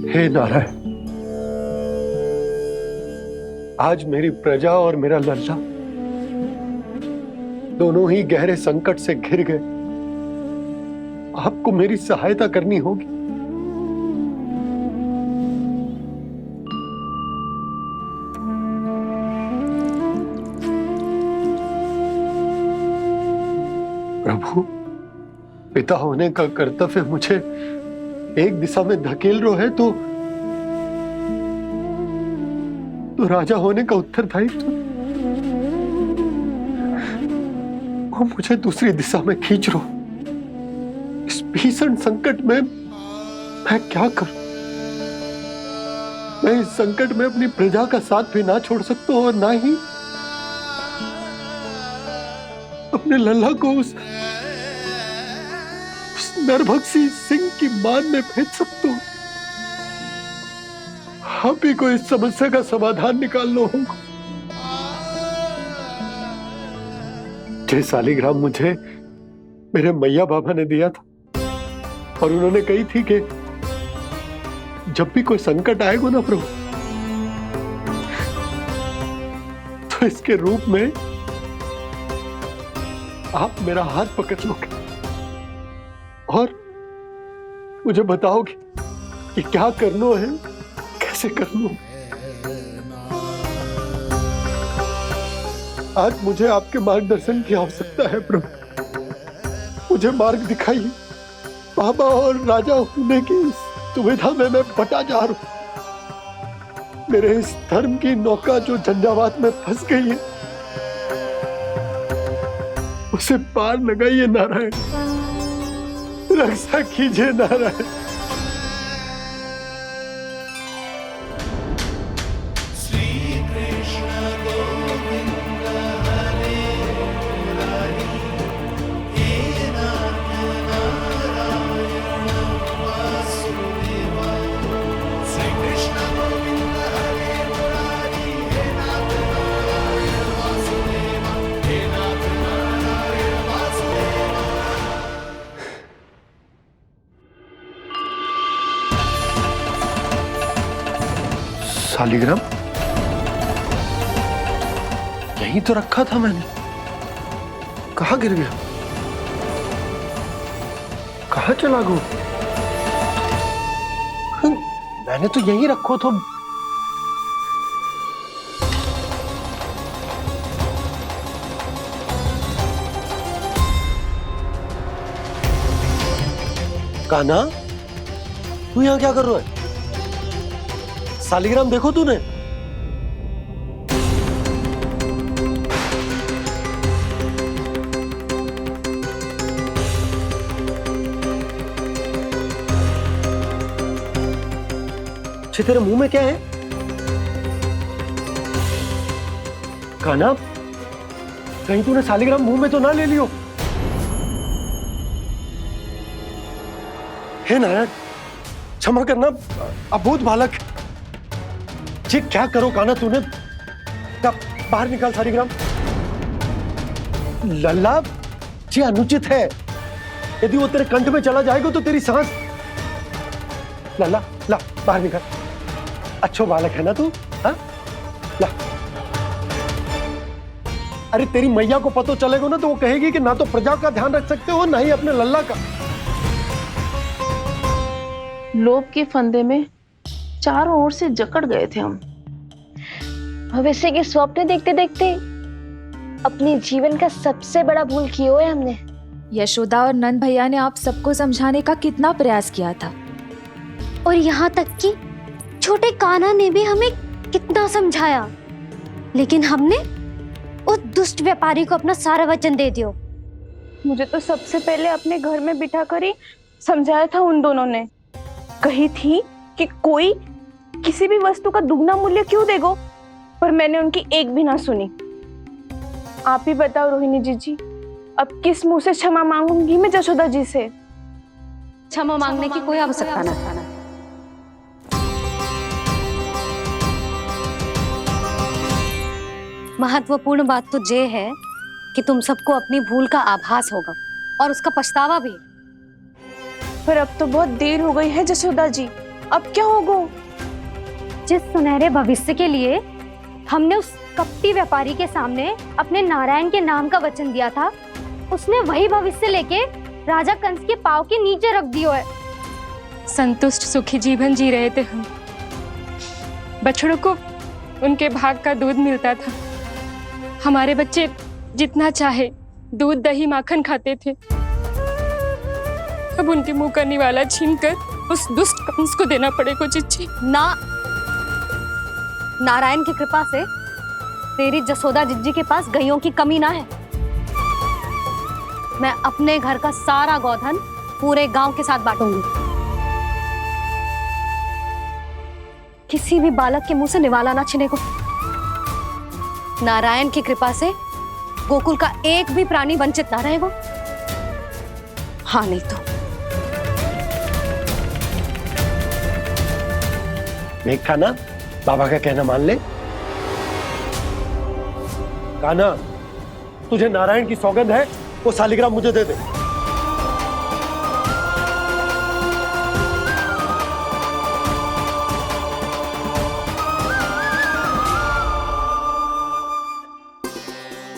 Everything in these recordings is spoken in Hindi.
हे नारायण, आज मेरी प्रजा और मेरा लल्ला दोनों ही गहरे संकट से घिर गए। आपको मेरी सहायता करनी होगी। प्रभु, पिता होने का कर्तव्य मुझे एक दिशा में धकेल रहे है तो राजा होने का उत्तरदायित्व वो मुझे दूसरी दिशा में खींच रो। इस भीषण संकट में मैं क्या करूं? मैं इस संकट में अपनी प्रजा का साथ भी ना छोड़ सकता हूं और ना ही अपने लल्ला को उस नरभक्षी सिंह की मान में भेज सकता हूं। आप ही को इस समस्या का समाधान निकालना होगा। जय शालिग्राम मुझे मेरे मैया बाबा ने दिया था और उन्होंने कही थी कि जब भी कोई संकट आएगा ना प्रभु, तो इसके रूप में आप मेरा हाथ पकड़ लोगे और मुझे बताओगे कि क्या करना है, कैसे करना है। आज मुझे आपके मार्गदर्शन की आवश्यकता है प्रभु। मुझे मार्ग दिखाइए। बाबा और राजा होने की दुविधा में मैं बटा जा रहा हूं। मेरे इस धर्म की नौका जो झंझावात में फंस गई है, उसे पार लगाइए नारायण। रक्षा कीजिए नारायण। शालिग्राम यहीं तो रखा था मैंने। कहाँ गिर गया? कहाँ चला गया? मैंने तो यहीं रखो तो। कान्हा, तू यहां क्या कर रहा है? शालिग्राम देखो तूने? तेरे मुंह में क्या है? कान्हा, कहीं तूने शालिग्राम मुंह में तो ना ले लियो? हे नारायण, क्षमा करना, अबोध बालक। जी क्या करो कान्हा तूने? बाहर निकाल शालिग्राम। लल्ला, जी अनुचित है। यदि वो तेरे कंठ में चला जाएगा तो तेरी सांस। लल्ला, ला बाहर निकाल। अच्छो बालक है ना तू? हाँ, ला। अरे तेरी मैया को पता चलेगा ना तो वो कहेगी कि ना तो प्रजा का ध्यान रख सकते हो ना ही अपने लल्ला का। लोभ के फंदे में चारों ओर से जकड़ गए थे हम। भविष्य के स्वप्न देखते देखते अपने जीवन का सबसे बड़ा भूल किया है हमने। यशोदा और नंद भैया ने आप सबको समझाने का कितना प्रयास किया था, और यहाँ तक कि छोटे कान्हा ने भी हमें कितना समझाया, लेकिन हमने उस दुष्ट व्यापारी को अपना सारा वचन दे दिया। मुझे तो सबसे पहले अपने घर में बिठा कर ही समझाया था उन दोनों ने। कही थी कि कोई किसी भी वस्तु का दुगना मूल्य क्यों देगो, पर मैंने उनकी एक भी ना सुनी। आप ही बताओ रोहिणी जी, अब किस मुंह से क्षमा मांगूंगी मैं जशोदा जी से? क्षमा मांगने की कोई आवश्यकता ना था। महत्वपूर्ण बात तो ये है कि तुम सबको अपनी भूल का आभास होगा और उसका पछतावा भी। पर अब तो बहुत देर हो गई है जशोदा जी। अब क्या होगा? जिस सुनहरे भविष्य के लिए हमने उस कपटी व्यापारी के सामने अपने नारायण के नाम का वचन दिया था, उसने वही भविष्य लेके राजा कंस के पांव के नीचे रख दियो है। संतुष्ट सुखी जीवन जी रहे थे हम। बछड़ों को उनके भाग का दूध मिलता था। हमारे बच्चे जितना चाहे दूध दही माखन खाते थे। अब उनके मुंह का निवाला छीनकर उस दुष्ट कंस को देना पड़ेगा चिच्ची। ना, नारायण की कृपा से तेरी जसोदा जिज्जी के पास गैयों की कमी ना है। मैं अपने घर का सारा गोधन पूरे गांव के साथ बांटूंगी। किसी भी बालक के मुंह से निवाला ना छिने को। नारायण की कृपा से गोकुल का एक भी प्राणी वंचित ना रहेगा। हाँ नहीं तो देख कान्हा, बाबा का कहना मान ले। कान्हा, तुझे नारायण की सौगंध है, वो शालिग्राम मुझे दे दे।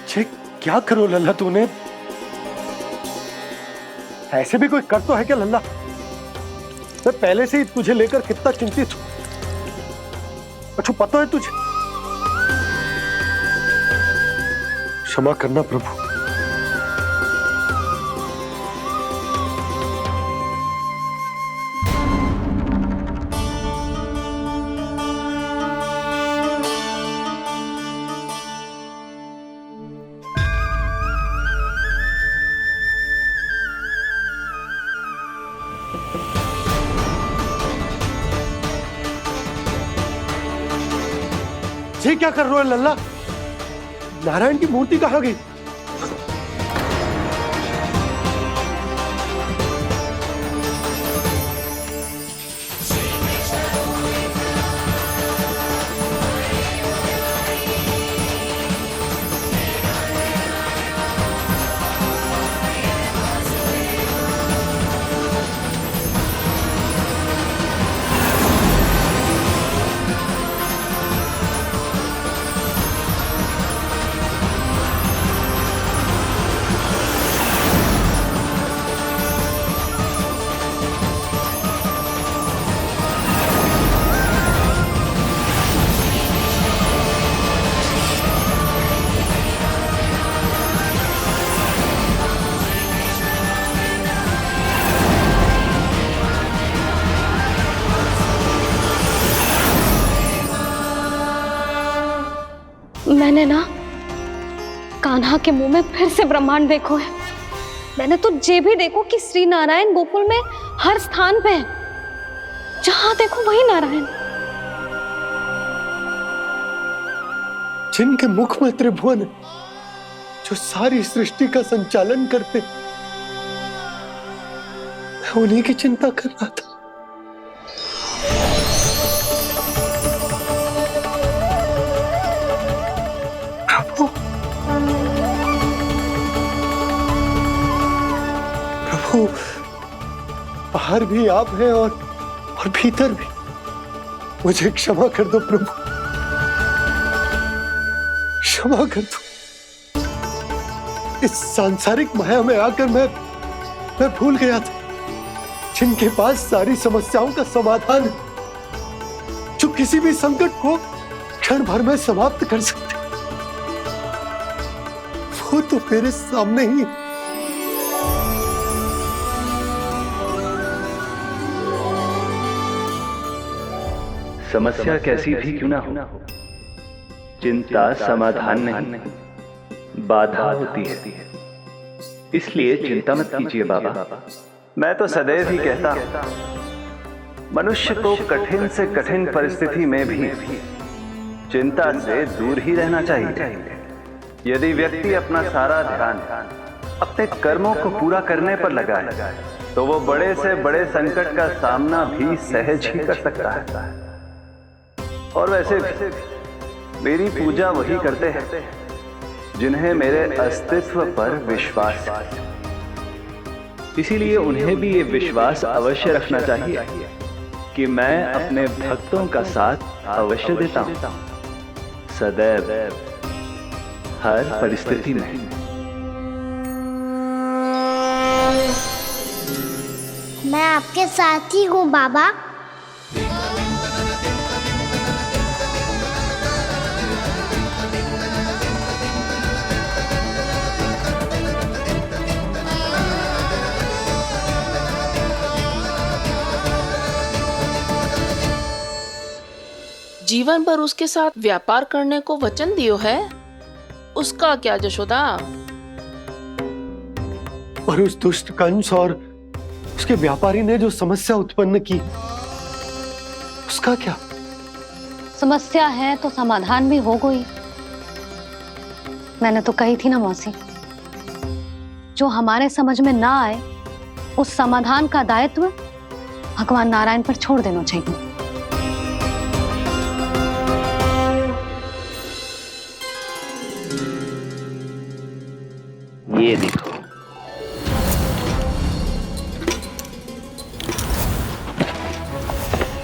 छे, क्या करो लल्ला तूने? ऐसे भी कोई कर तो है क्या लल्ला? मैं पहले से ही तुझे लेकर कितना चिंतित हूं। अच्छा पता है तुझे? क्षमा करना प्रभु। ये क्या कर रहे हो लल्ला? नारायण की मूर्ति कहाँ गई? मैंने ना कान्हा के मुंह में फिर से ब्रह्मांड देखो है। मैंने तो ये भी देखो कि श्री नारायण गोकुल में हर स्थान पे है। जहां देखो वही नारायण। जिनके मुख में त्रिभुवन है, जो सारी सृष्टि का संचालन करते, मैं उन्हीं की चिंता कर रहा था। प्रभु, प्रभु, बाहर भी आप हैं और भीतर भी। मुझे क्षमा कर दो प्रभु, क्षमा कर दो। इस सांसारिक माया में आकर मैं भूल गया था जिनके पास सारी समस्याओं का समाधान है, जो किसी भी संकट को क्षण भर में समाप्त कर सकते, वो तो मेरे सामने ही। समस्या कैसी भी क्यों ना हो, चिंता समाधान नहीं, बाधा होती है। इसलिए चिंता मत कीजिए बाबा। मैं तो सदैव ही कहता हूं, मनुष्य को कठिन से कठिन परिस्थिति में भी चिंता से दूर ही रहना चाहिए। यदि व्यक्ति अपना सारा ध्यान अपने कर्मों को पूरा करने पर लगाए, तो वो बड़े से बड़े संकट का सामना भी सहज ही कर सकता है। और वैसे भी मेरी पूजा वही करते हैं जिन्हें मेरे अस्तित्व पर विश्वास है। इसीलिए उन्हें भी ये विश्वास अवश्य रखना चाहिए कि मैं अपने भक्तों का साथ अवश्य देता हूं, सदैव, हर परिस्थिति में। मैं आपके साथ ही हूँ बाबा। जीवन भर उसके साथ व्यापार करने को वचन दियो है, उसका क्या जशोदा? और उस दुष्ट कंस और उसके व्यापारी ने जो समस्या उत्पन्न की, उसका क्या? समस्या है तो समाधान भी हो गई। मैंने तो कही थी ना मौसी, जो हमारे समझ में ना आए उस समाधान का दायित्व भगवान नारायण पर छोड़ देना चाहिए। ये देखो,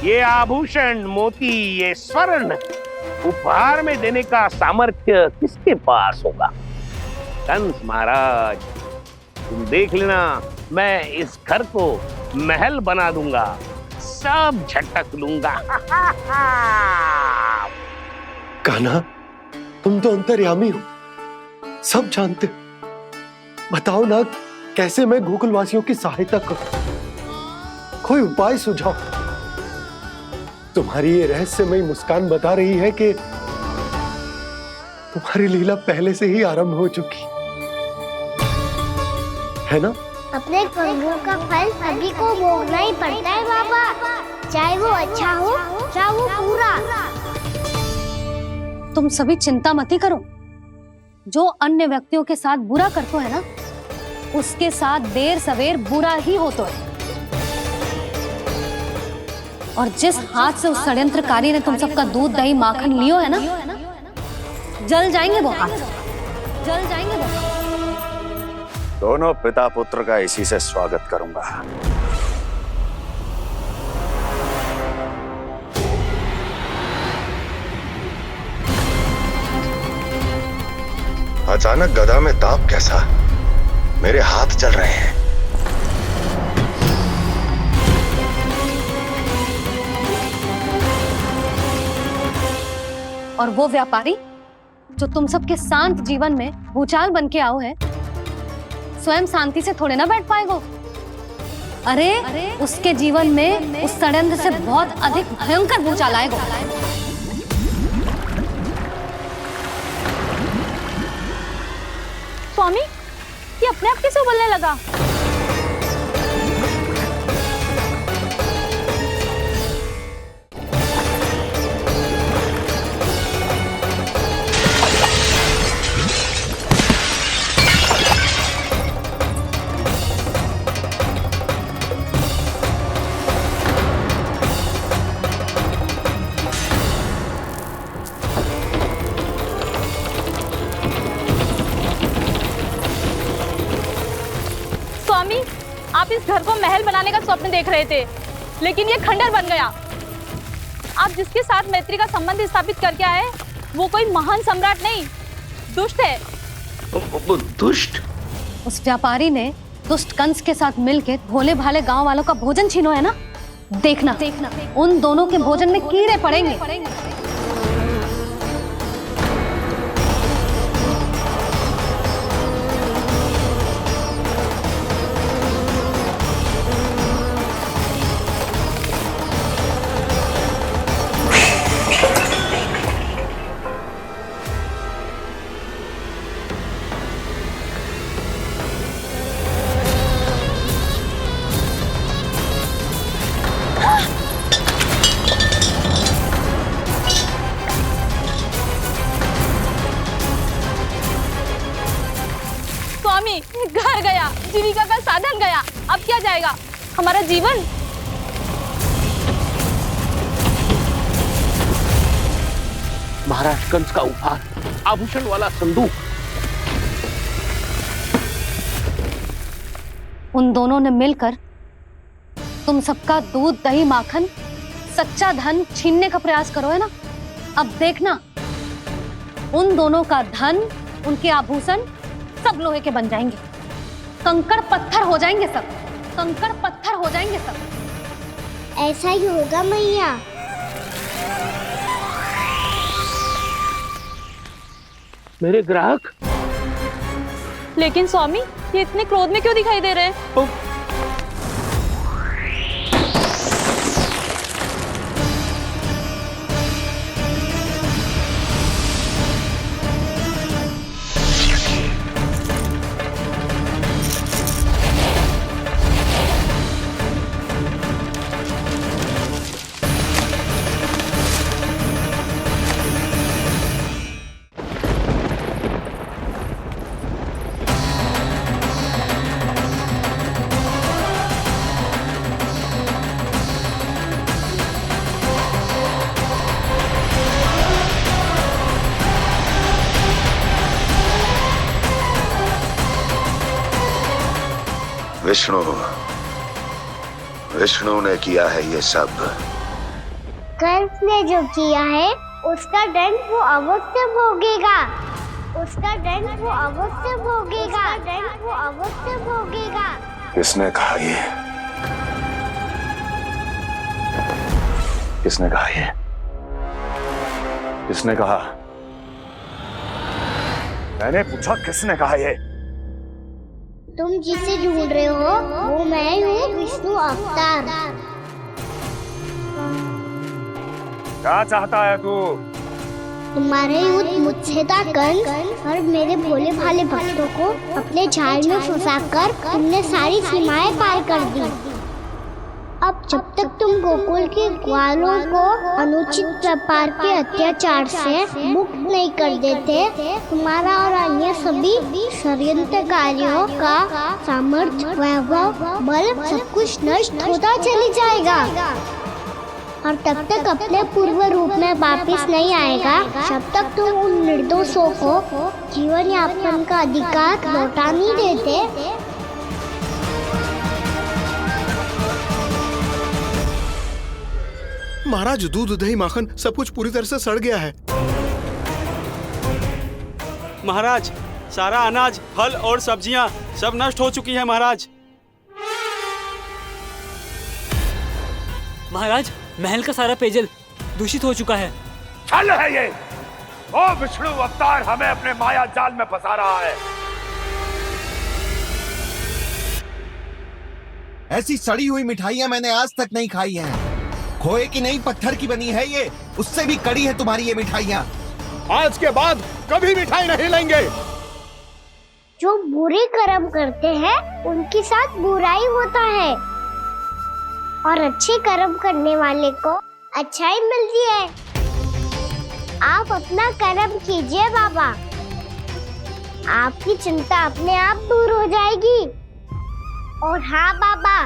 ये आभूषण, मोती, ये स्वर्ण उपहार में देने का सामर्थ्य किसके पास होगा? कंस महाराज, तुम देख लेना, मैं इस घर को महल बना दूंगा, सब झटक लूंगा। कान्हा, तुम तो अंतर्यामी हो, सब जानते। बताओ ना, कैसे मैं गोकुलवासियों की सहायता करूं? कोई उपाय सुझाओ। तुम्हारी ये रहस्यमयी मुस्कान बता रही है कि तुम्हारी लीला पहले से ही आरंभ हो चुकी है ना? अपने कर्मों का फल सभी को भोगना ही पड़ता है बाबा, चाहे वो अच्छा हो चाहे वो बुरा। तुम सभी चिंता मत ही करो। जो अन्य व्यक्तियों के साथ बुरा करते है ना, उसके साथ देर सवेर बुरा ही होता है। और जिस हाथ से उस षड्यंत्रकारी ने तुम सबका दूध दही माखन लियो है ना, जल जाएंगे वो हाथ, जल जाएंगे वो। दोनों पिता पुत्र का इसी से स्वागत करूंगा। अचानक गदा में ताप कैसा? मेरे हाथ जल रहे हैं। और वो व्यापारी जो तुम सबके शांत जीवन में भूचाल बन के आओ है, स्वयं शांति से थोड़े ना बैठ पाएगा। अरे उसके जीवन में उस षड्यंत्र से बहुत अधिक भयंकर भूचाल आएगा। स्वामी, ये अपने आप कैसे उबलने लगा? स्वामी, आप इस घर को महल बनाने का स्वप्न देख रहे थे, लेकिन ये खंडर बन गया। आप जिसके साथ मैत्री का संबंध स्थापित करके आए, वो कोई महान सम्राट नहीं, दुष्ट है। दुष्ट? उस व्यापारी ने दुष्ट कंस के साथ मिलकर भोले भाले गांव वालों का भोजन छीनो है ना, देखना उन दोनों के भोजन में कीड़े पड़ेंगे। स्वामी, घर गया, जीविका का साधन गया, अब क्या जाएगा हमारा जीवन? महाराज कंस का उपहार, आभूषण वाला संदूक। उन दोनों ने मिलकर तुम सबका दूध दही माखन सच्चा धन छीनने का प्रयास करो, है ना? अब देखना, उन दोनों का धन, उनके आभूषण सब लोहे के बन जाएंगे, कंकड़ पत्थर हो जाएंगे सब, कंकड़ पत्थर हो जाएंगे सब। ऐसा ही होगा मैया। मेरे ग्राहक। लेकिन स्वामी, ये इतने क्रोध में क्यों दिखाई दे रहे हैं? विष्णु, विष्णु ने किया है ये सब। कंस ने जो किया है उसका दंड वो अवश्य भोगेगा, उसका दंड वो अवश्य भोगेगा, दंड वो अवश्य भोगेगा। किसने कहा ये? किसने कहा ये? किसने कहा? मैंने पूछा किसने कहा ये? तुम जिसे ढूंढ रहे हो वो मैं हूँ, विष्णु अवतार। क्या चाहता है तू? तुम्हारे युद्ध मुझसे था कंस, और मेरे भोले भाले भक्तों को अपने जाल में फंसाकर तुमने सारी सीमाएं पार कर दी। अब जब तक तुम गोकुल के ग्वालों को अनुचित प्रकार के अत्याचार से मुक्त नहीं कर देते, तुम्हारा और अन्य सभी षड्यंत्रकारियों का सामर्थ्य, वैभव, बल सब कुछ नष्ट होता चली जाएगा, और तब तक अपने पूर्व रूप में वापस नहीं आएगा जब तक तुम उन निर्दोषों को जीवन यापन का अधिकार लौटा नहीं देते। महाराज, दूध, दही, माखन सब कुछ पूरी तरह से सड़ गया है। महाराज, सारा अनाज, फल और सब्जियां सब नष्ट हो चुकी हैं महाराज। महाराज, महल का सारा पेयजल दूषित हो चुका है। छल है ये। ओ विष्णु अवतार हमें अपने माया जाल में फंसा रहा है। ऐसी सड़ी हुई मिठाइयां मैंने आज तक नहीं खाई हैं। खोए की नहीं, पत्थर की बनी है ये, उससे भी कड़ी है तुम्हारी ये मिठाइयां। आज के बाद कभी मिठाई नहीं लेंगे। जो बुरे कर्म करते हैं उनके साथ बुराई होता है, और अच्छे कर्म करने वाले को अच्छाई मिलती है। आप अपना कर्म कीजिए बाबा, आपकी चिंता अपने आप दूर हो जाएगी। और हाँ बाबा,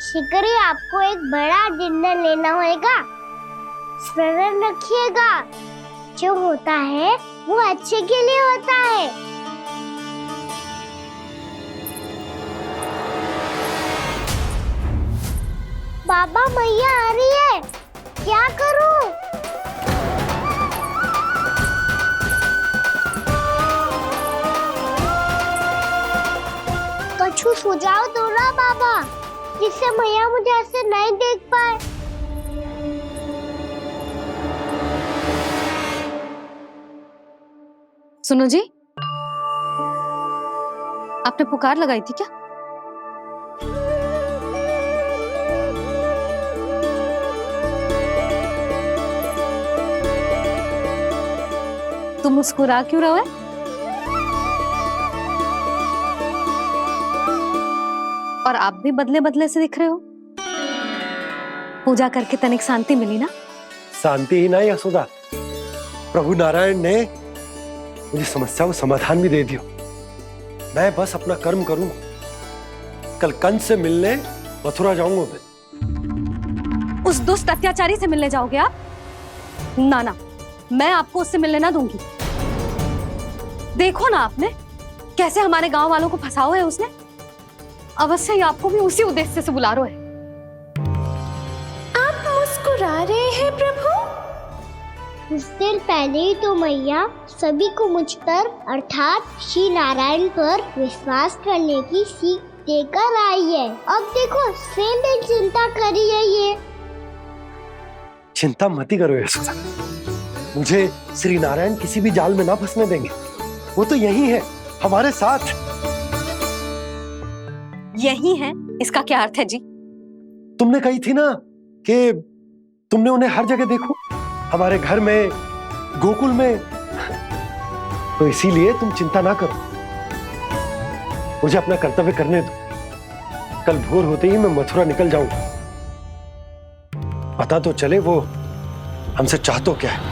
शीघ्र ही आपको एक बड़ा निर्णय लेना होगा। स्मरण रखिएगा, जो होता है वो अच्छे के लिए होता है। बाबा, मैया आ रही है, क्या करूं? कुछ सुझाव दो ना बाबा, जिससे मैया मुझे ऐसे नहीं देख पाए। सुनो जी, आपने पुकार लगाई थी क्या? तुम मुस्कुरा क्यों रहे हो? और आप भी बदले बदले से दिख रहे हो। पूजा करके तनिक शांति मिली ना? शांति ही नहीं यशोदा, प्रभु नारायण ने मुझे समस्या को समाधान भी दे दिया। मैं बस अपना कर्म करूंगा। कल कंस से मिलने मथुरा जाऊंगा मैं। उस दुष्ट अत्याचारी से मिलने जाओगे आप? ना ना, मैं आपको उससे मिलने ना दूंगी। देखो ना आपने कैसे हमारे गांव वालों को फंसाओ है उसने। अवश्य ही आपको भी उसी उद्देश्य से बुला रहा है। आप मुस्कुरा रहे हैं प्रभु? कुछ देर पहले ही तो मैया सभी को मुझ पर अर्थात श्री नारायण पर विश्वास करने की सीख देकर आई है। अब देखो स्वयं भी चिंता करी है ये। चिंता मत ही करो यशोदा, मुझे श्री नारायण किसी भी जाल में ना फंसने देंगे। वो तो यही है हमारे साथ। यही है, इसका क्या अर्थ है जी? तुमने कही थी ना कि तुमने उन्हें हर जगह देखो, हमारे घर में, गोकुल में, तो इसीलिए तुम चिंता ना करो, मुझे अपना कर्तव्य करने दो। कल भोर होते ही मैं मथुरा निकल जाऊंगा। पता तो चले वो हमसे चाहतो क्या है।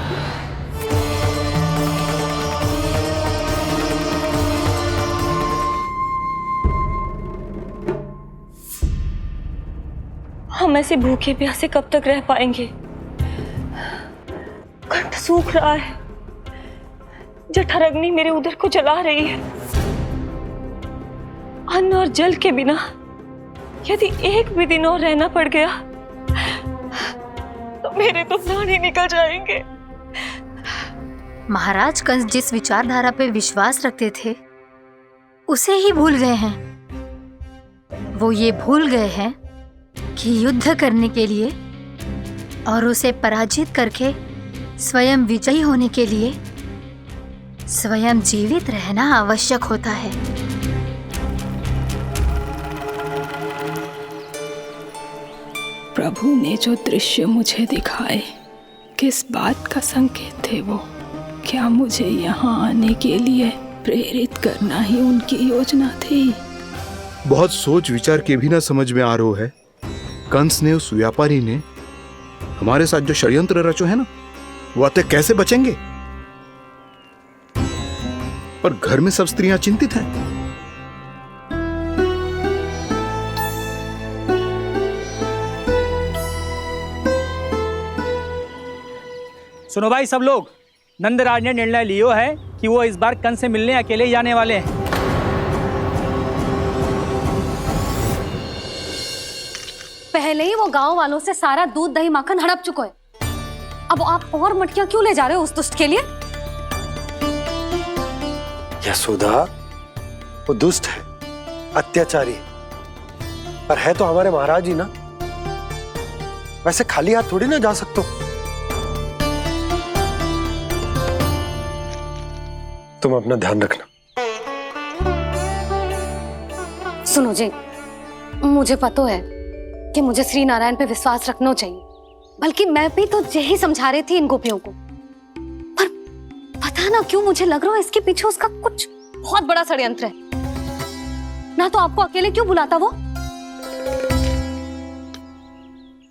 हम ऐसे भूखे प्यासे कब तक रह पाएंगे? कंठ सूख रहा है, जठराग्नि मेरे उदर को जला रही है। अन्न और जल के बिना यदि एक भी दिन और रहना पड़ गया तो मेरे तो प्राण ही निकल जाएंगे। महाराज कंस जिस विचारधारा पे विश्वास रखते थे उसे ही भूल गए हैं। वो ये भूल गए हैं कि युद्ध करने के लिए और उसे पराजित करके स्वयं विजयी होने के लिए स्वयं जीवित रहना आवश्यक होता है। प्रभु ने जो दृश्य मुझे दिखाए, किस बात का संकेत थे वो? क्या मुझे यहाँ आने के लिए प्रेरित करना ही उनकी योजना थी? बहुत सोच विचार के भी ना समझ में आ रहा है। कंस ने, उस व्यापारी ने हमारे साथ जो षड्यंत्र रचो है ना, वो आते कैसे बचेंगे? पर घर में सब स्त्रियां चिंतित हैं। सुनो भाई सब लोग, नंदराज ने निर्णय लियो है कि वो इस बार कंस से मिलने अकेले ही जाने वाले हैं। पहले ही वो गांव वालों से सारा दूध दही माखन हड़प चुका है। अब आप और मटकियां क्यों ले जा रहे हो उस दुष्ट के लिए? यशोदा, वो दुष्ट है, अत्याचारी, पर है तो हमारे महाराज ही ना। वैसे खाली हाथ थोड़ी ना जा सकते। तुम अपना ध्यान रखना। सुनो जी, मुझे पता है कि मुझे श्री नारायण पे विश्वास रखना चाहिए, बल्कि मैं भी तो यही समझा रही थी इन गोपियों को। पर पता ना क्यों मुझे लग रहा है इसके पीछे उसका कुछ बहुत बड़ा षड्यंत्र है। ना तो आपको अकेले क्यों बुलाता वो?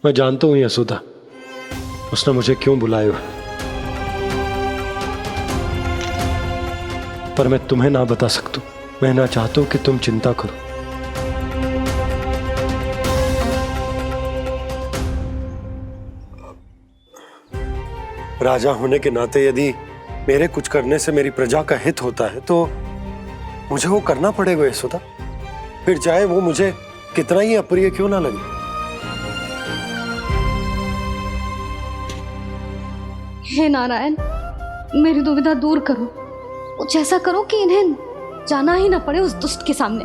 मैं जानता हूं यशोदा, उसने मुझे क्यों बुलाया, पर मैं तुम्हें ना बता सकता। मैं ना चाहता हूं कि तुम चिंता करो। राजा होने के नाते यदि मेरे कुछ करने से मेरी प्रजा का हित होता है तो मुझे वो करना पड़ेगा यशोदा, फिर चाहे वो मुझे कितना ही अप्रिय क्यों ना लगे। हे नारायण, मेरी दुविधा दूर करो। कुछ ऐसा करो कि इन्हें जाना ही ना पड़े उस दुष्ट के सामने।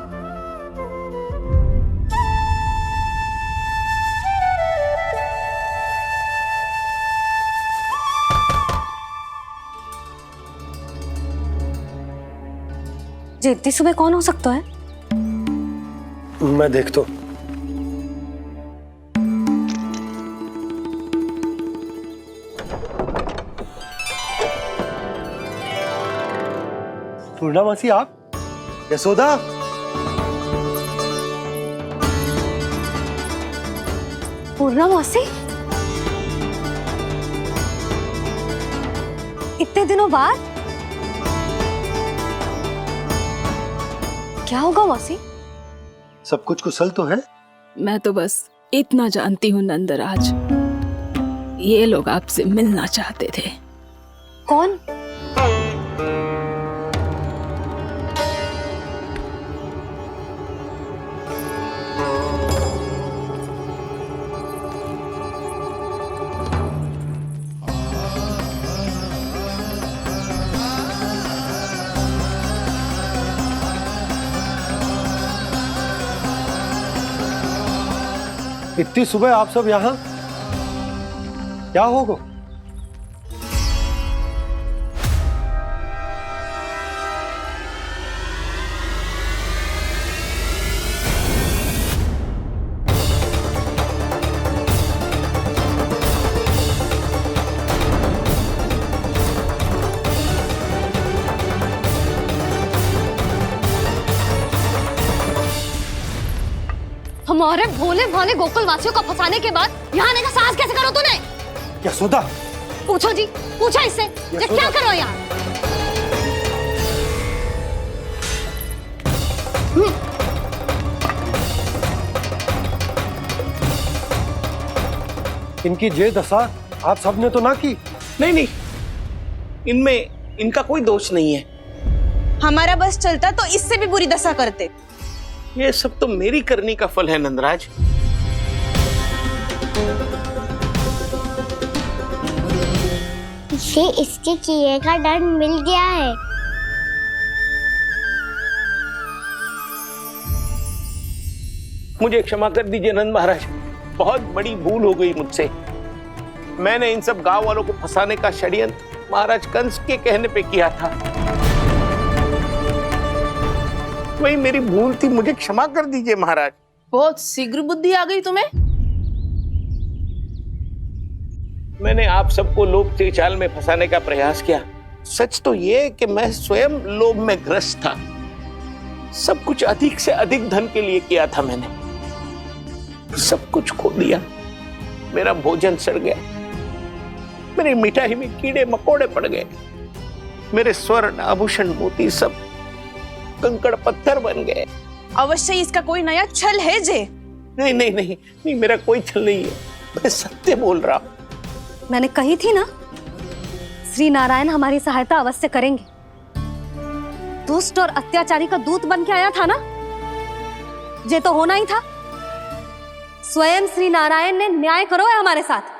जी इतनी सुबह कौन हो सकता है? मैं देखता हूं। पूर्णामासी, आप? यशोदा, पूर्णामासी, इतने दिनों बाद? क्या होगा मासी? सब कुछ कुशल तो है? मैं तो बस इतना जानती हूँ नंदराज, ये लोग आपसे मिलना चाहते थे। कौन? इतनी सुबह आप सब यहाँ? क्या होगा? हमारे भोले भाले गोकुल वासियों को फंसाने के बाद यहाँ आने का साहस कैसे करो तूने? यशोदा, पूछो जी, पूछो इससे ये क्या करो यहाँ? इनकी ये दशा आप सबने तो ना की? नहीं नहीं, इनमें इनका कोई दोष नहीं है। हमारा बस चलता तो इससे भी बुरी दशा करते। ये सब तो मेरी करनी का फल है नंदराज। इसे इसके किए का दंड मिल गया है। मुझे क्षमा कर दीजिए नंद महाराज, बहुत बड़ी भूल हो गई मुझसे। मैंने इन सब गांव वालों को फंसाने का षड्यंत्र महाराज कंस के कहने पे किया था। वही मेरी भूल थी, मुझे क्षमा कर दीजिए महाराज। बहुत शीघ्र बुद्धि आ गई तुम्हें। मैंने आप सबको लोभ के जाल में फंसाने का प्रयास किया। सच तो ये कि मैं स्वयं लोभ में ग्रस्त था। सब कुछ अधिक से अधिक धन के लिए किया था मैंने। सब कुछ खो दिया। मेरा भोजन सड़ गया, मेरी मिठाई में कीड़े मकोड़े पड़ गए, मेरे स्वर्ण आभूषण मोती सब कंकड़ पत्थर बन गए। अवश्य इसका कोई नया छल है जे। नहीं नहीं नहीं नहीं, मेरा कोई छल नहीं है, मैं सत्य बोल रहा हूं। मैंने कही थी ना, श्री नारायण हमारी सहायता अवश्य करेंगे। दुष्ट और अत्याचारी का दूत बन के आया था ना, ये तो होना ही था। स्वयं श्री नारायण ने न्याय करो है हमारे साथ।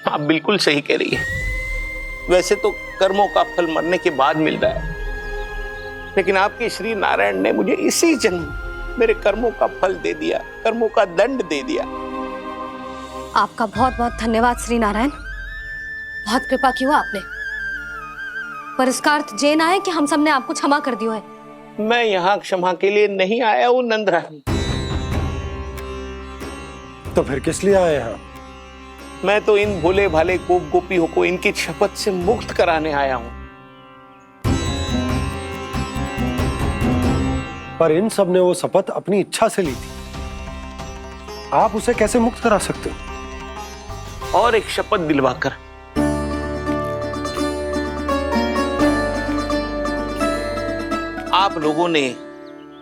आप बिल्कुल सही कह रही है। वैसे तो कर्मों का फल मरने के बाद मिल रहा है, लेकिन आपके श्री नारायण ने मुझे इसी जन्म मेरे कर्मों का फल दे दिया, कर्मों का दंड दे दिया। आपका बहुत बहुत धन्यवाद श्री नारायण, बहुत कृपा की हो आपने। पर इसका अर्थ ये ना है कि हम सबने आपको क्षमा कर दिया है। मैं यहाँ क्षमा के लिए नहीं आया हूँ नंदरानी। तो फिर किस लिए आए हैं? मैं तो इन भोले भाले गोप गोपियों को इनकी शपथ से मुक्त कराने आया हूं। पर इन सब ने वो शपथ अपनी इच्छा से ली थी, आप उसे कैसे मुक्त करा सकते हो? और एक शपथ दिलवाकर। आप लोगों ने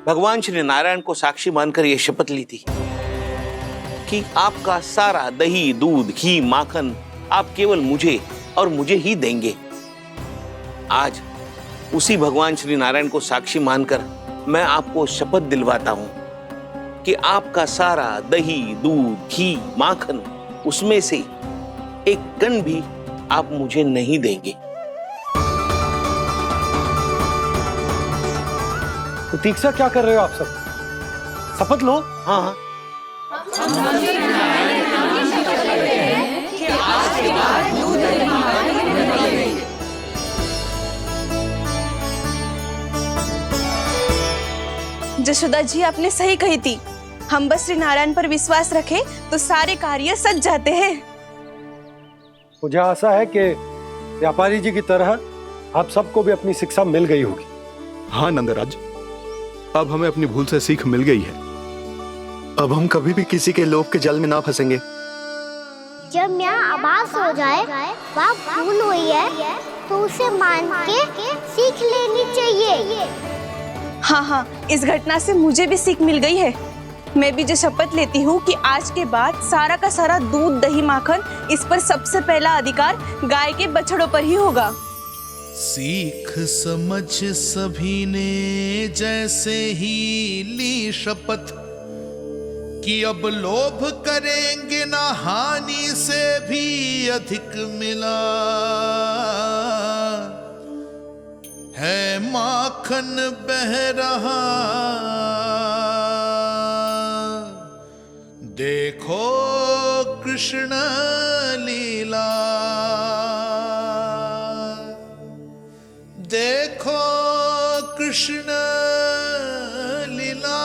भगवान श्री नारायण को साक्षी मानकर यह शपथ ली थी कि आपका सारा दही, दूध, घी, माखन आप केवल मुझे और मुझे ही देंगे। आज उसी भगवान श्री नारायण को साक्षी मानकर मैं आपको शपथ दिलवाता हूं कि आपका सारा दही, दूध, घी, माखन उसमें से एक कण भी आप मुझे नहीं देंगे। प्रतीक्षा क्या कर रहे हो आप सब? शपथ लो। हाँ हाँ, जशोदा जी आपने सही कही थी। हम बस श्री नारायण पर विश्वास रखें तो सारे कार्य सज जाते हैं। मुझे आशा है कि व्यापारी जी की तरह आप सबको भी अपनी शिक्षा मिल गई होगी। हाँ नंदराज, अब हमें अपनी भूल से सीख मिल गई है। अब हम कभी भी किसी के लोभ के जल में ना फंसेंगे। जब यहाँ आभास हो जाए वहाँ भूल हुई है तो उसे मान के सीख लेनी चाहिए। हाँ हाँ, इस घटना से मुझे भी सीख मिल गई है। मैं भी जो शपथ लेती हूँ कि आज के बाद सारा का सारा दूध दही माखन इस पर सबसे पहला अधिकार गाय के बछड़ों पर ही होगा। सीख समझ सभी ने जैसे ही ली शपथ कि अब लोभ करेंगे ना हानि से भी अधिक मिला है माखन बह रहा देखो कृष्ण लीला देखो कृष्ण लीला।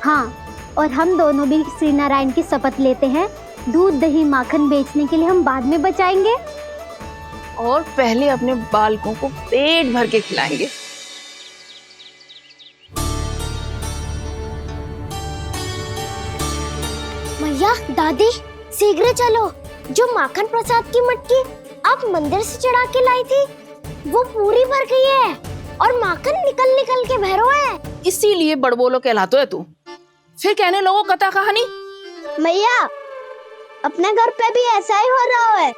हाँ, और हम दोनों भी श्री नारायण की शपथ लेते हैं, दूध दही माखन बेचने के लिए हम बाद में बचाएंगे और पहले अपने बालकों को पेट भर के खिलाएंगे। मैया, दादी, शीघ्र चलो। जो माखन प्रसाद की मटकी आप मंदिर से चढ़ा के लाई थी, वो पूरी भर गई है और माखन निकल निकल के बह रहा है। इसीलिए बड़बोलो कहलाते है तू। फिर कहने लोगों कथा कहानी। मैया, अपने घर पे भी ऐसा ही हो रहा है।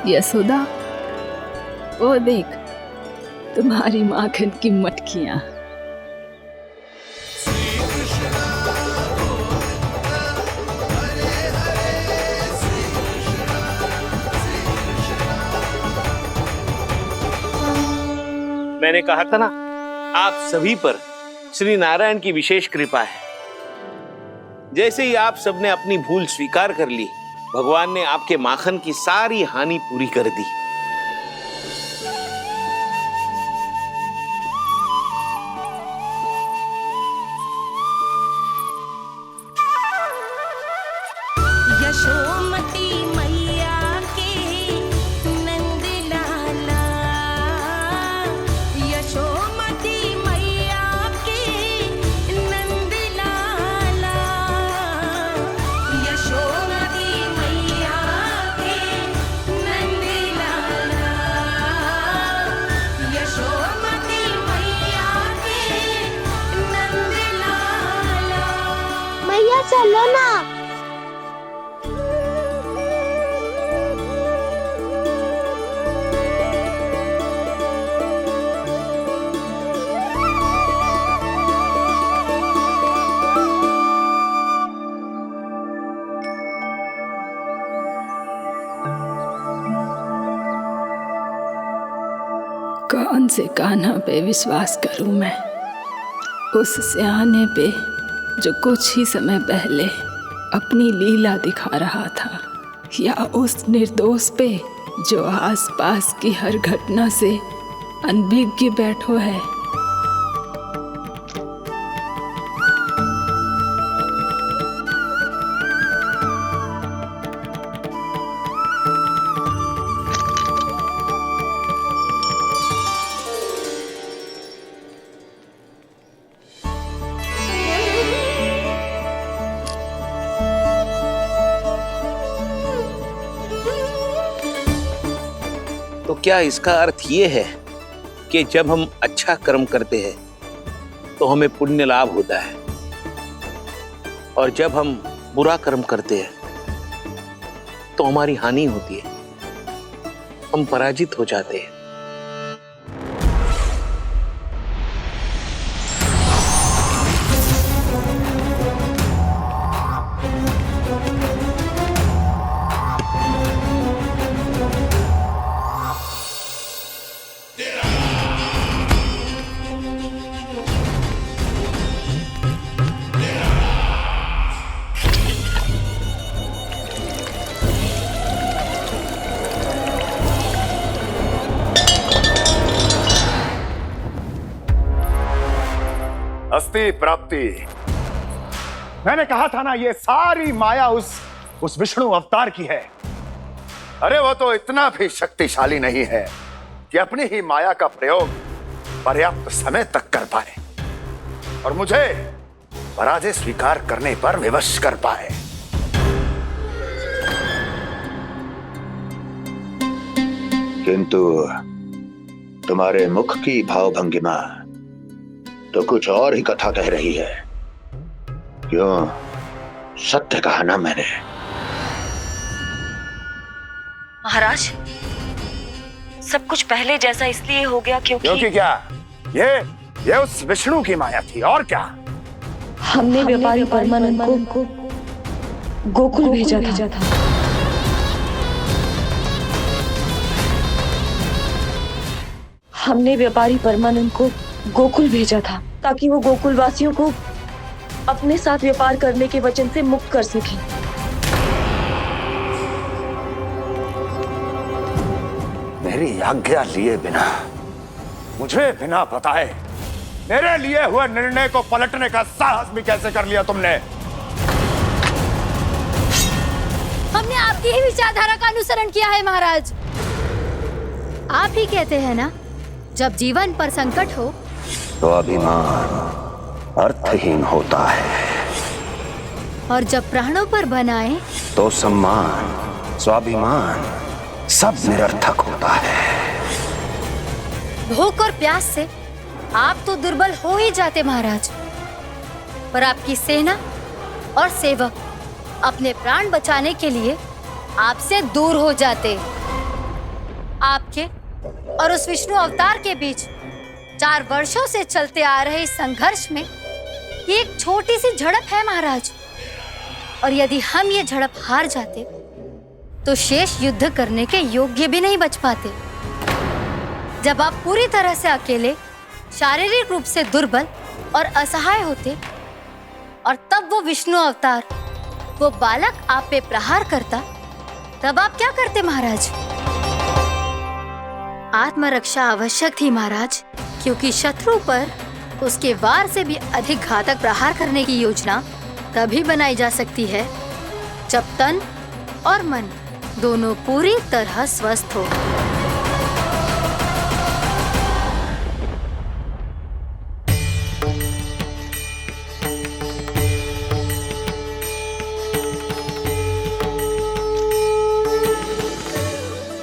यशोदा, वो देख तुम्हारी माखन की मटकियां। मैंने कहा था ना, आप सभी पर श्री नारायण की विशेष कृपा है। जैसे ही आप सबने अपनी भूल स्वीकार कर ली, भगवान ने आपके माखन की सारी हानि पूरी कर दी। यशोमती मैया के नंद लाला, यशोमती मैया के नंद लाला, यशोमती मैया के नंद लाला, यशोमती मैया के नंद लाला। मैया चलो ना। कौन से कान्हा पे विश्वास करूं मैं? उस सियाने पे जो कुछ ही समय पहले अपनी लीला दिखा रहा था, या उस निर्दोष पे जो आसपास की हर घटना से अनभिज्ञ बैठो है। तो क्या इसका अर्थ ये है कि जब हम अच्छा कर्म करते हैं तो हमें पुण्य लाभ होता है, और जब हम बुरा कर्म करते हैं तो हमारी हानि होती है, हम पराजित हो जाते हैं? अस्ति प्राप्ति। मैंने कहा था ना, ये सारी माया उस विष्णु अवतार की है। अरे वो तो इतना भी शक्तिशाली नहीं है कि अपनी ही माया का प्रयोग पर्याप्त समय तक कर पाए और मुझे पराजय स्वीकार करने पर विवश कर पाए। किंतु तुम्हारे मुख की भावभंगिमा तो कुछ और ही कथा कह रही है। क्यों? सत्य कहा ना मैंने। महाराज, सब कुछ पहले जैसा इसलिए हो गया क्योंकि क्या? ये उस विष्णु की माया थी और क्या? हमने व्यापारी परमानंद को गोकुल भेजा था। हमने व्यापारी परमानंद को गोकुल भेजा था ताकि वो गोकुल वासियों को अपने साथ व्यापार करने के वचन से मुक्त कर सके। मेरी आज्ञा लिए बिना, मुझे बिना बताए मेरे लिए हुए निर्णय को पलटने का साहस भी कैसे कर लिया तुमने? हमने आपकी ही विचारधारा का अनुसरण किया है महाराज। आप ही कहते हैं ना, जब जीवन पर संकट हो तो अभिमान अर्थहीन होता है और जब प्राणों पर बनाए तो सम्मान स्वाभिमान सब निरर्थक होता है। भूख और प्यास से आप तो दुर्बल हो ही जाते महाराज, पर आपकी सेना और सेवक अपने प्राण बचाने के लिए आपसे दूर हो जाते। आपके और उस विष्णु अवतार के बीच 4 वर्षों से चलते आ रहे इस संघर्ष में ये एक छोटी सी झड़प है महाराज, और यदि हम ये झड़प हार जाते तो शेष युद्ध करने के योग्य भी नहीं बच पाते। जब आप पूरी तरह से अकेले, शारीरिक रूप से दुर्बल और असहाय होते और तब वो विष्णु अवतार, वो बालक आप पे प्रहार करता, तब आप क्या करते महाराज? आत्मरक्षा आवश्यक थी महाराज, क्योंकि शत्रु पर उसके वार से भी अधिक घातक प्रहार करने की योजना तभी बनाई जा सकती है जब तन और मन दोनों पूरी तरह स्वस्थ हो।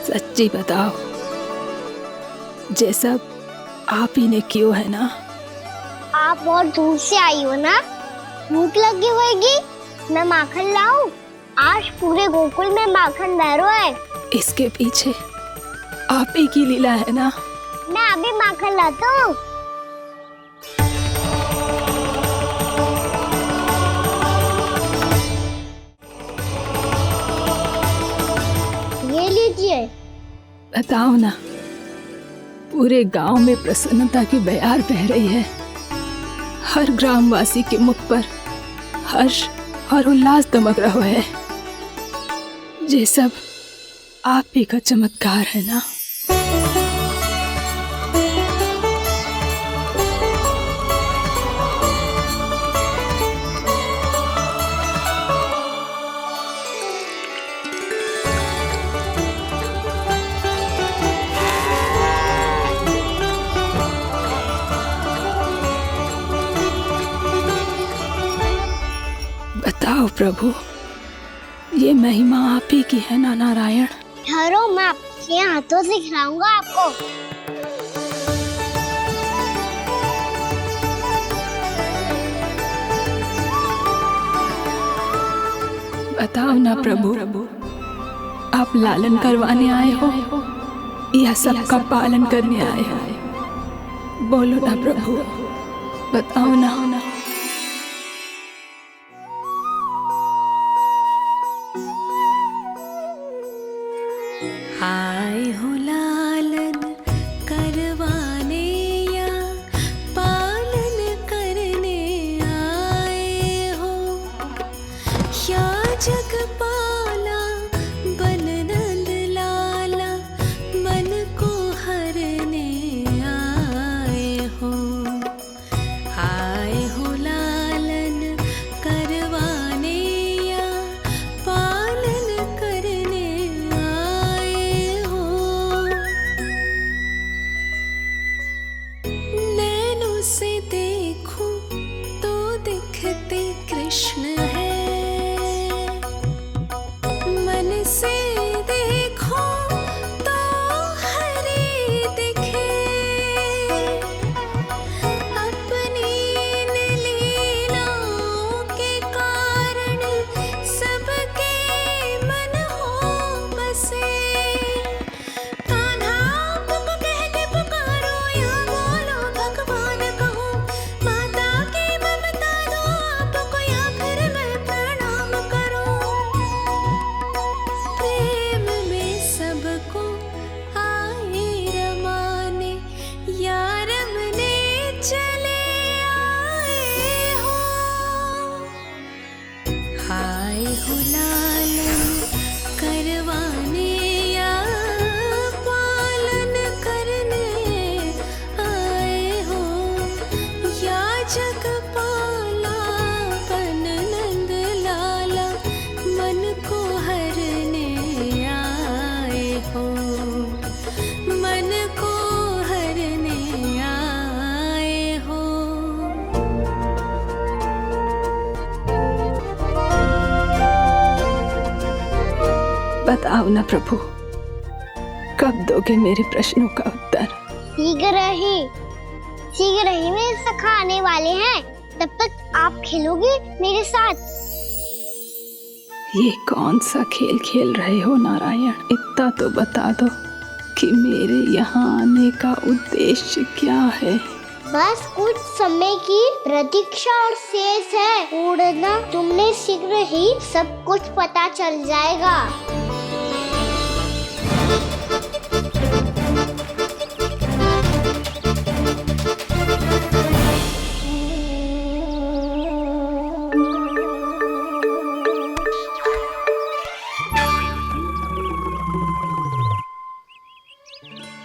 सच्ची बताओ, ये सब आप ही ने क्यों है ना? आप बहुत दूर से आई हो ना, भूख लगी होगी। मैं माखन लाऊं? आज पूरे गोकुल में माखन बह रहा है। इसके पीछे आप ही की लीला है ना? मैं अभी माखन लाता हूँ। ये लीजिए। बताओ ना, पूरे गांव में प्रसन्नता की बयार बह रही है। हर ग्रामवासी के मुख पर हर्ष और उल्लास दमक रहा है। ये सब आप ही का चमत्कार है ना? बताओ प्रभु, ये महिमा आप ही की है ना नारायण? ठहरो, मैं आपके हाथों से खिलाऊंगा आपको। बताओ ना प्रभु, आप लालन करवाने आए हो या सबका पालन करने आए हो? बोलो ना प्रभु, बताओ ना। आए हो लालन करवाने या पालन करने आए हो, या जगपाला बन नंद लाला मन को हरने आए हो। आए हो लालन करवाने या पालन करने आए हो। हो लालन करवाने या पालन करने आए हो, या जगपाला पन नंद लाला मन को हरने आए हो, मन को हरने आए हो। बताओ ना प्रभु, कब दोगे मेरे प्रश्नों का उत्तर? शीघ्र ही मेरे सखा आने वाले हैं, तब तक आप खेलोगे मेरे साथ। ये कौन सा खेल खेल रहे हो नारायण? इतना तो बता दो कि मेरे यहाँ आने का उद्देश्य क्या है? बस कुछ समय की प्रतीक्षा और शेष है। उड़ना तुमने शीघ्र ही सब कुछ पता चल जाएगा।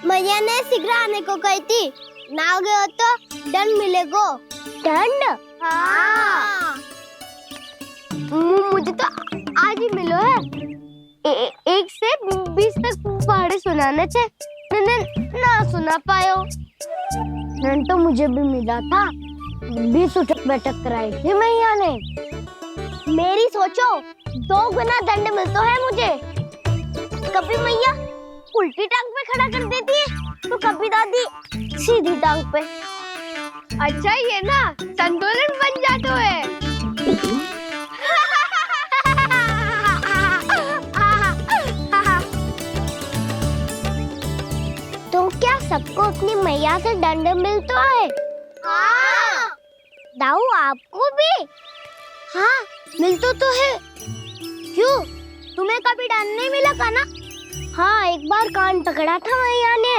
मैया ने शीघ्र आने को कही थी, ना हो गए हो तो दंड मिलेगो। दंड? हाँ। मुझे तो आज ही मिलो है। 1 से 20 तक पहाड़े सुनाने थे, ना सुना पायो। दंड तो मुझे भी मिला था, 20 उठक बैठक कराई थी मैया ने। मेरी सोचो, 2 गुना दंड मिलता है मुझे। कभी मैया उल्टी टांग पे खड़ा कर देती है, तो कभी दादी सीधी टांग पे। अच्छा ये ना संतुलन बन जाता है। तो क्या सबको अपनी मैया से दंड मिलता है? हाँ। दाऊ आपको भी? हाँ मिलता तो है। क्यों, तुम्हें कभी दंड नहीं मिला का ना? हाँ, एक बार कान पकड़ा था मैया ने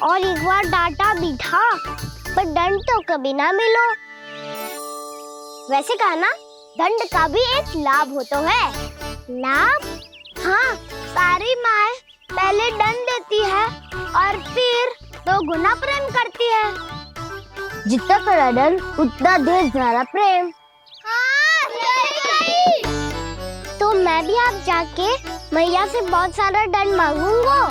और एक बार डांटा भी था, पर दंड तो कभी ना मिलो। वैसे कहा ना, दंड का भी एक लाभ होता है। लाभ? हाँ, सारी माँ पहले दंड देती है और फिर 2 गुना प्रेम करती है। जितना बड़ा दंड उतना ढेर सारा प्रेम। हाँ, सही। तो मैं भी आप जाके मैया से बहुत सारा दंड मांगूंगा।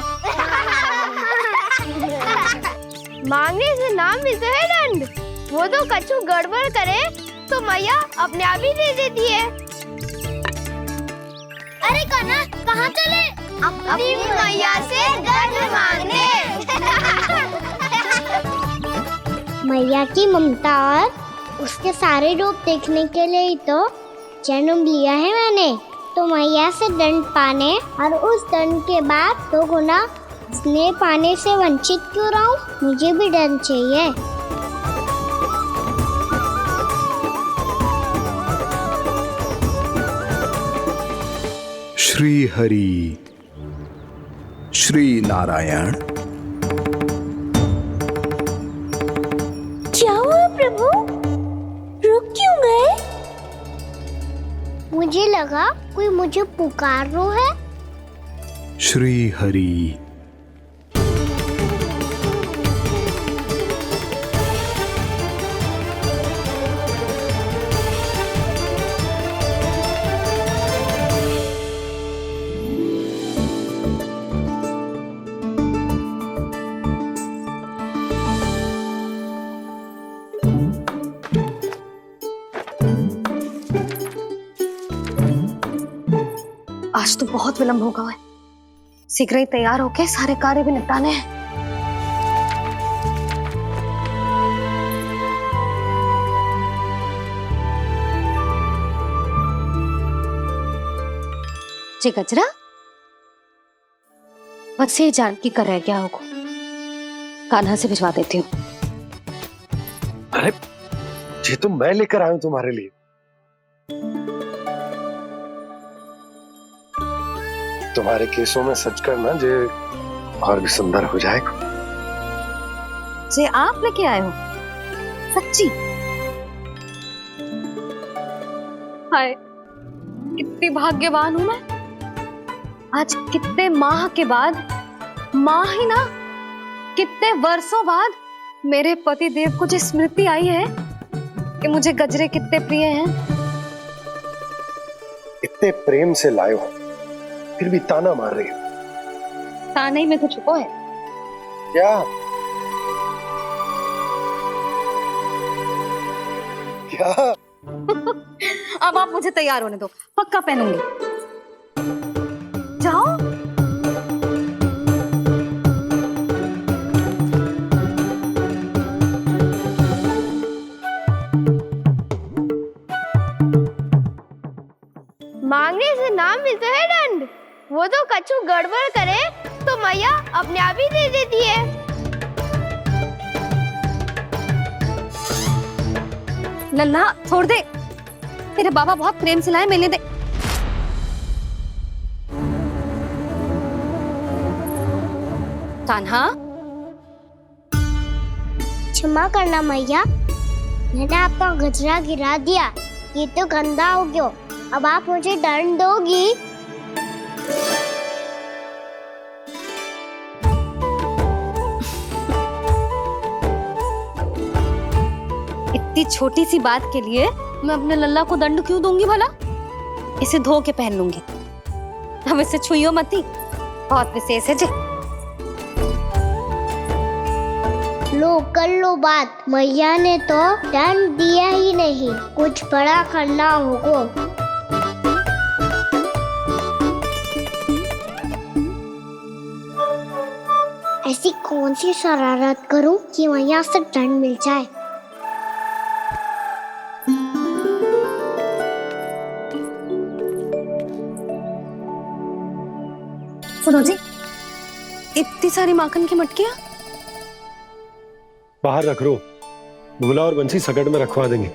मांगने से ना मिलते है दंड, वो तो कछु गड़बड़ करे तो मैया अपने आप ही दे देती है। अरे कान्हा, कहाँ चले? अपनी मैया से दंड मांगने। मैया की ममता और उसके सारे रूप देखने के लिए ही तो जन्म लिया है मैंने। तो मैया से दंड पाने और उस दंड के बाद 2 गुना स्नेह पाने से वंचित क्यों रहूं? मुझे भी दंड चाहिए। श्री हरि, श्री नारायण। क्या हुआ प्रभु? रुक क्यों गए? मुझे लगा कोई मुझे पुकार रहा है। श्री हरि। आज तो बहुत विलंब होगा है, शीघ्र ही तैयार होके सारे कार्य भी निपटाने हैं। जी गजरा, बस ये जानकी कर रह गया होगा, कान्हा से भिजवा देती हूँ। अरे ये तो मैं लेकर आया हूँ तुम्हारे लिए। तुम्हारे केसों में सच करना जे और भी सुंदर हो जाएगा। जे आप लेके आए हो? सच्ची? हाय, कितनी भाग्यवान हूं मैं। आज कितने माह के बाद, माह ही ना, कितने वर्षों बाद मेरे पति देव को जो स्मृति आई है कि मुझे गजरे कितने प्रिय हैं। इतने प्रेम से लाए हो, फिर भी ताना मार रही हो। ताने में कुछ छुपो है क्या? क्या? अब आप मुझे तैयार होने दो, पक्का पहनूंगी। जाओ। मांगने से नाम मिलता है दंड। वो तो कछु गड़बड़ करे तो मैया अपने आप ही दे देती है। लल्ला छोड़ दे, तेरे बाबा बहुत प्रेम से लाए, मिलने दे। कान्हा, क्षमा करना मैया, मैंने आपका गजरा गिरा दिया। ये तो गंदा हो गया। अब आप मुझे दंड दोगी? इतनी छोटी सी बात के लिए मैं अपने लल्ला को दंड क्यों दूंगी भला? इसे धो के पहन लूंगी। अब इसे छुइयो मती, बहुत विशेष है जी। लो कर लो बात, मैया ने तो दंड दिया ही नहीं, कुछ बड़ा करना होगा। ऐसी कौन सी शरारत करूं कि मैया से दंड मिल जाए? सुनो जी, इतनी सारी माखन की मटकियां बाहर रख रो, भूला और बंसी सकट में रखवा देंगे।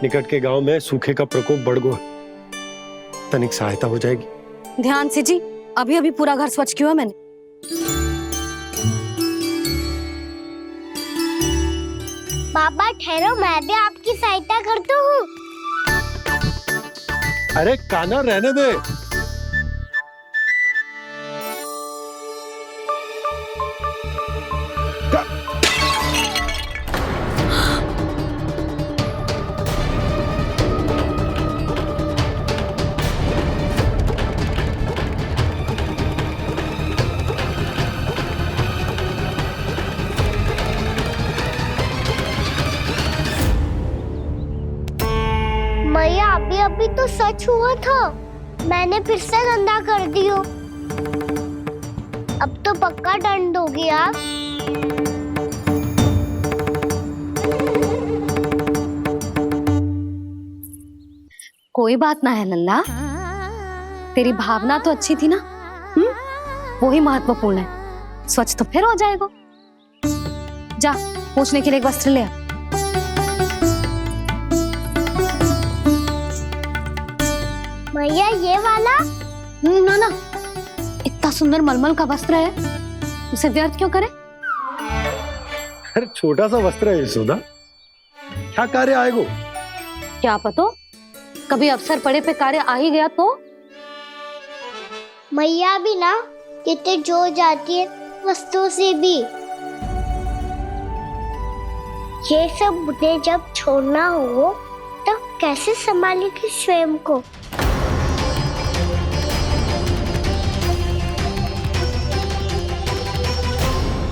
निकट के गांव में सूखे का प्रकोप बढ़ गया, तनिक सहायता हो जाएगी। ध्यान से जी, अभी अभी पूरा घर स्वच्छ किया मैंने। पापा ठहरो, मैं भी आपकी सहायता करता हूँ। अरे कान्हा रहने दे। मैया अभी तो सच हुआ था, मैंने फिर से गंदा कर दियो। अब तो पक्का दंड दोगी आप। कोई बात ना है लल्ला, तेरी भावना तो अच्छी थी ना, वो ही महत्वपूर्ण है। स्वच्छ तो फिर हो जाएगा। जा, पूछने के लिए एक वस्त्र ले आ। भैया ये वाला? ना ना, इतना सुंदर मलमल का वस्त्र है, उसे व्यर्थ क्यों करे? अरे छोटा सा वस्त्र है यशोदा, क्या कार्य आएगा? क्या पता, कभी अवसर पड़े पे कार्य आ ही गया तो? मैया भी ना कितने जो जाती है वस्तुओं से भी। ये सब मुझे जब छोड़ना हो तो कैसे संभालेगी स्वयं को?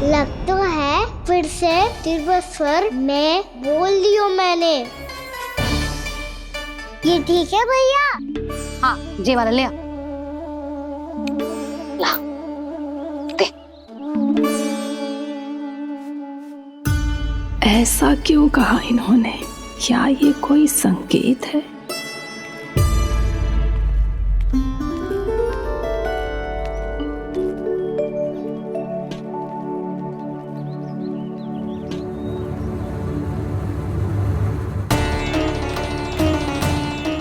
लग तो है फिर से तिरस्वर में बोल दियो मैंने। ये ठीक है भैया? हाँ, जे वाला ले आ। ला, दे। ऐसा क्यों कहा इन्होंने? क्या ये कोई संकेत है?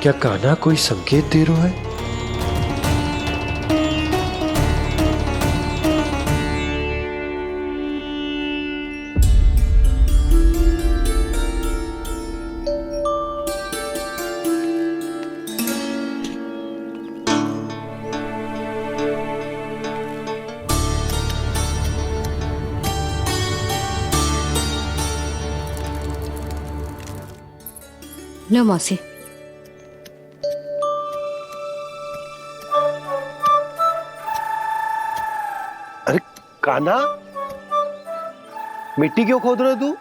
क्या कान्हा कोई संकेत दे रहा है? लो मौसी। अरे कान्हा, मिट्टी क्यों खोद रहे हो तू?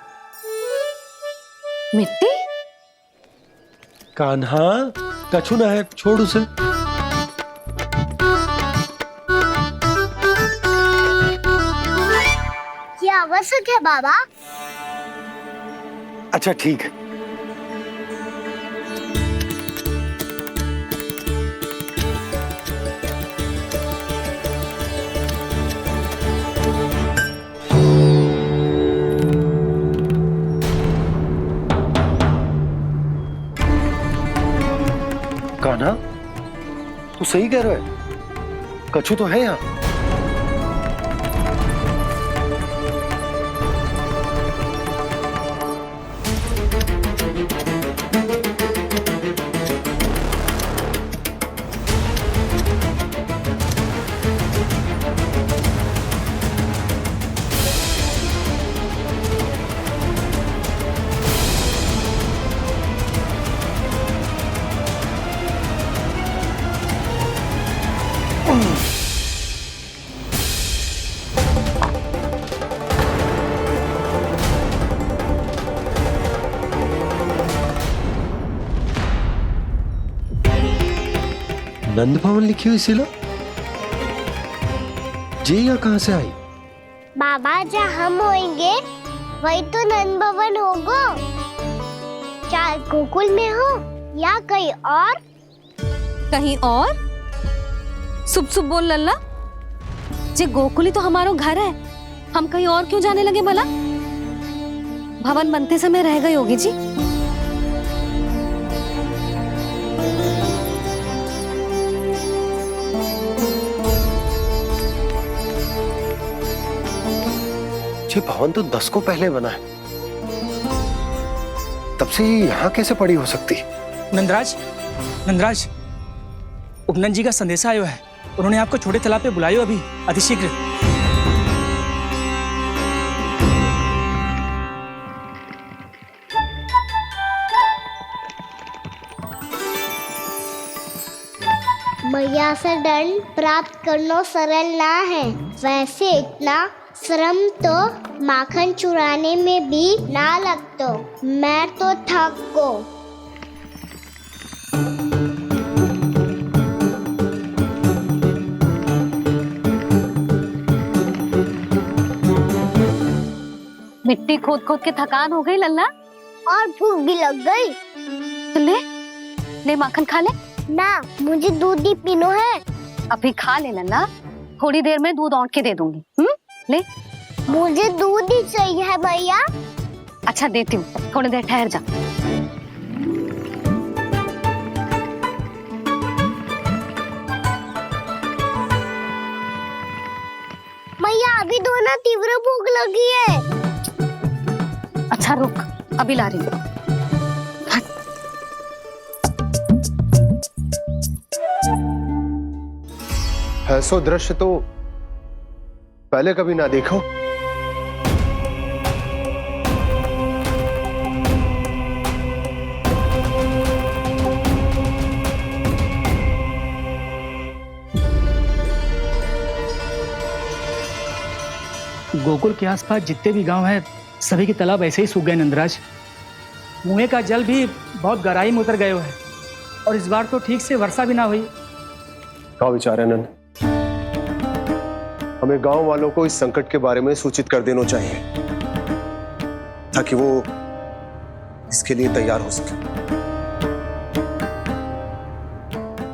मिट्टी? कान्हा, कछु ना है, छोड़ उसे। ये आवश्यक है बाबा। अच्छा ठीक है। कान्हा, तू सही कह रहा है, कछु तो है यहाँ। नंद भवन लिखी हुई सिला, जे यहाँ कहाँ से आई? बाबा जहाँ हम होंगे वही तो नंद भवन होगा। चाहे गोकुल में हो या कहीं और। कहीं और? सुब सुब बोल लल्ला। जे गोकुली तो हमारो घर है, हम कहीं और क्यों जाने लगे भला? भवन बनते समय रह गई होगी जी। ये भवन तो 10 को पहले बना है, तब से ये यहाँ कैसे पड़ी हो सकती? नंदराज, नंदराज, उपनंद जी का संदेशा आयो है। उन्होंने आपको छोटे तालाब पे बुलायो अभी, अतिशीघ्र। मैया से दंड प्राप्त करना सरल ना है। वैसे इतना श्रम तो माखन चुराने में भी ना लगतो। मैं तो थक गो। मिट्टी खोद खोद के थकान हो गई लल्ला, और भूख भी लग गई। तो ले माखन खा ले। ना, मुझे दूध ही पीनो है। अभी खा ले लल्ला, थोड़ी देर में दूध औंट के दे दूंगी। ले। मुझे दूध ही चाहिए है भैया। अच्छा देती हूँ, थोड़ी देर ठहर जा। मैया अभी तो ना तीव्र भूख लगी है। अच्छा रुक, अभी ला रही हूँ। ऐसा दृश्य तो पहले कभी ना देखो। गोकुल के आसपास जितने भी गांव हैं, सभी के तालाब ऐसे ही सूख गए नंदराज। कुएं का जल भी बहुत गहराई में उतर गए है, और इस बार तो ठीक से वर्षा भी ना हुई। क्या विचार है नंद? हमें गांव वालों को इस संकट के बारे में सूचित कर देना चाहिए, ताकि वो इसके लिए तैयार हो सके।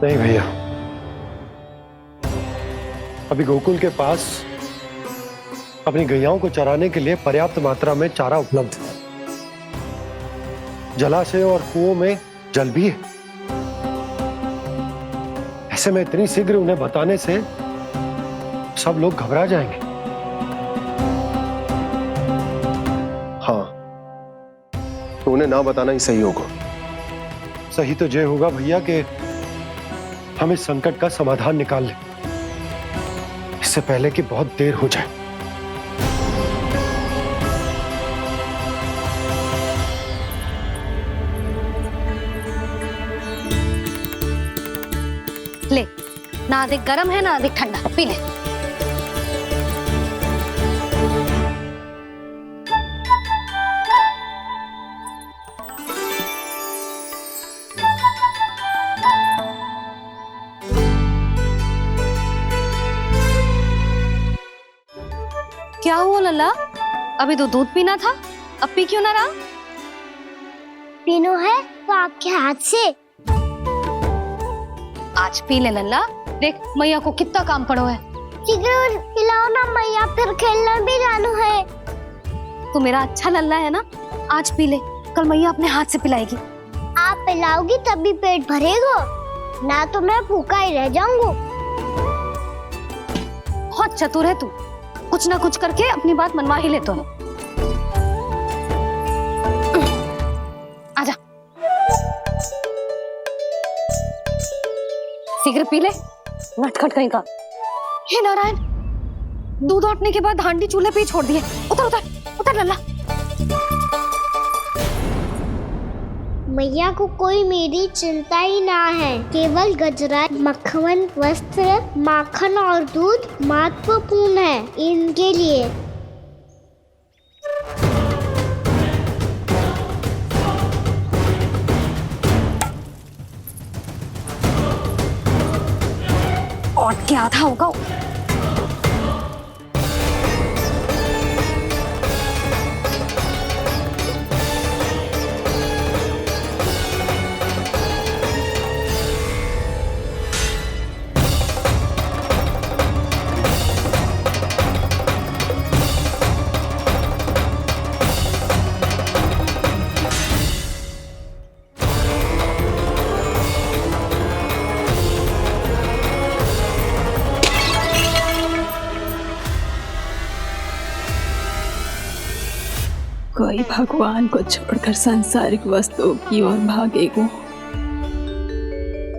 नहीं भैया, अभी गोकुल के पास अपनी गैयाओं को चराने के लिए पर्याप्त मात्रा में चारा उपलब्ध है। जलाशय और कुओं में जल भी है। ऐसे में इतनी शीघ्र उन्हें बताने से सब लोग घबरा जाएंगे। हाँ, तो उन्हें ना बताना ही सही होगा। सही तो ये होगा भैया कि हम इस संकट का समाधान निकाल लें, इससे पहले कि बहुत देर हो जाए। ले, ना अधिक गर्म है ना अधिक ठंडा, पी ले। क्या हुआ लल्ला? अभी तो दूध पीना था, अब पी क्यों ना रहा? पीनो है तो आपके हाथ से। आज पी ले लल्ला, देख मैया को कितना काम पड़ो है। शीघ्र पिलाओ ना मैया, फिर खेलने भी जाना है। तू मेरा अच्छा लल्ला है ना, आज पी ले, कल मैया अपने हाथ से पिलाएगी। आप पिलाओगी तभी पेट भरेगा, ना तो मैं भूखा ही रह जाऊंगा। बहुत चतुर है तू, कुछ ना कुछ करके अपनी बात मनवा ही लेता है। आजा, शीघ्र पी ले, नटखट कहीं का। हे नारायण, दूध औटने के बाद हांडी चूल्हे पे ही छोड़ दिए। उतर उतर उतर लल्ला। मैया को कोई मेरी चिंता ही ना है, केवल गजरा, मक्खन, वस्त्र, माखन और दूध महत्वपूर्ण है इनके लिए। और क्या था होगा? कोई भगवान को छोड़कर सांसारिक वस्तुओं की ओर भागेगा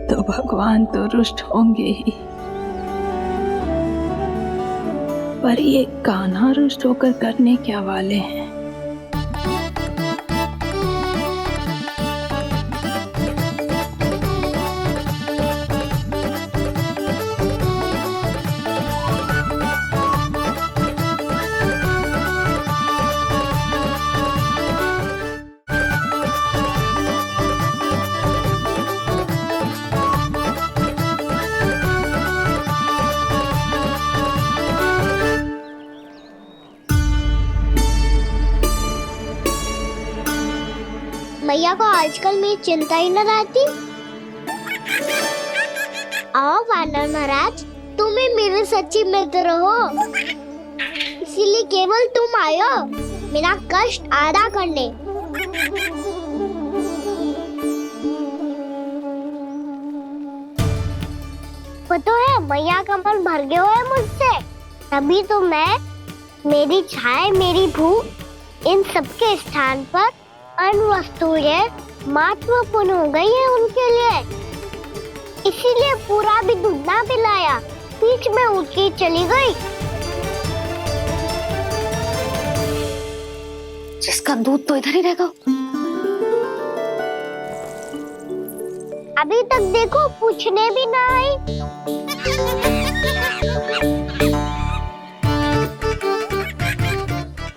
तो भगवान तो रुष्ट होंगे ही, पर ये कान्हा रुष्ट होकर करने क्या वाले हैं? मैया को आजकल मेरी चिंता ही न रहती। आओ वानर महाराज, तुम ही मेरे सच्ची मित्र हो, इसीलिए केवल तुम आयो मेरा कष्ट आधा करने। पता है मैया का मन भर गया है मुझसे, तभी तो मैं, मेरी छाया, मेरी भूख, इन सबके स्थान पर अन्य वस्तुएं महत्वपूर्ण हो गई है उनके लिए। इसीलिए पूरा भी दूध ना पिलाया, बीच में उठ के चली गई। जिसका दूध तो इधर ही रहेगा। अभी तक देखो पूछने भी ना आई।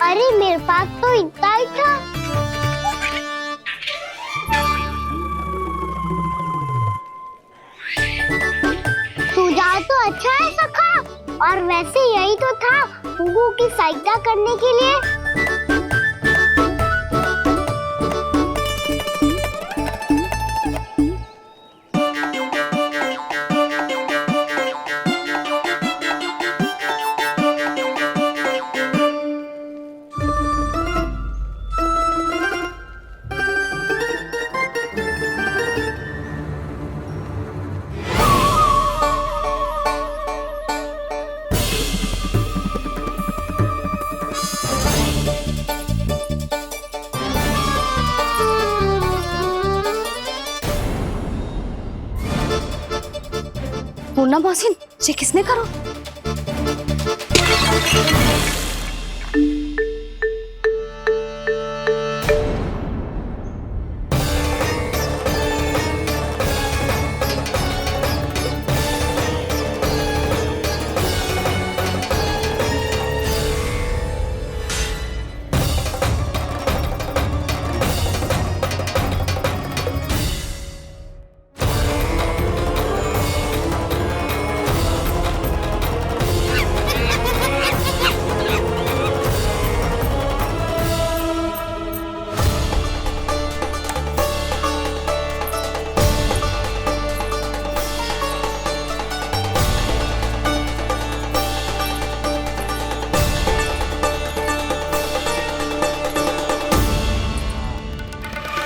अरे मेरे पास तो इतना ही था। सुझाव तो अच्छा है सखा, और वैसे यही तो था हुगू की सहायता करने के लिए। पूर्णा मौसी, ये किसने करो?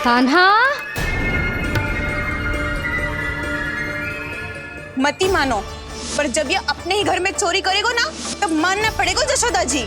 कान्हा, मत ही मानो, पर जब ये अपने ही घर में चोरी करेगा ना, तब मानना पड़ेगा जशोदा जी।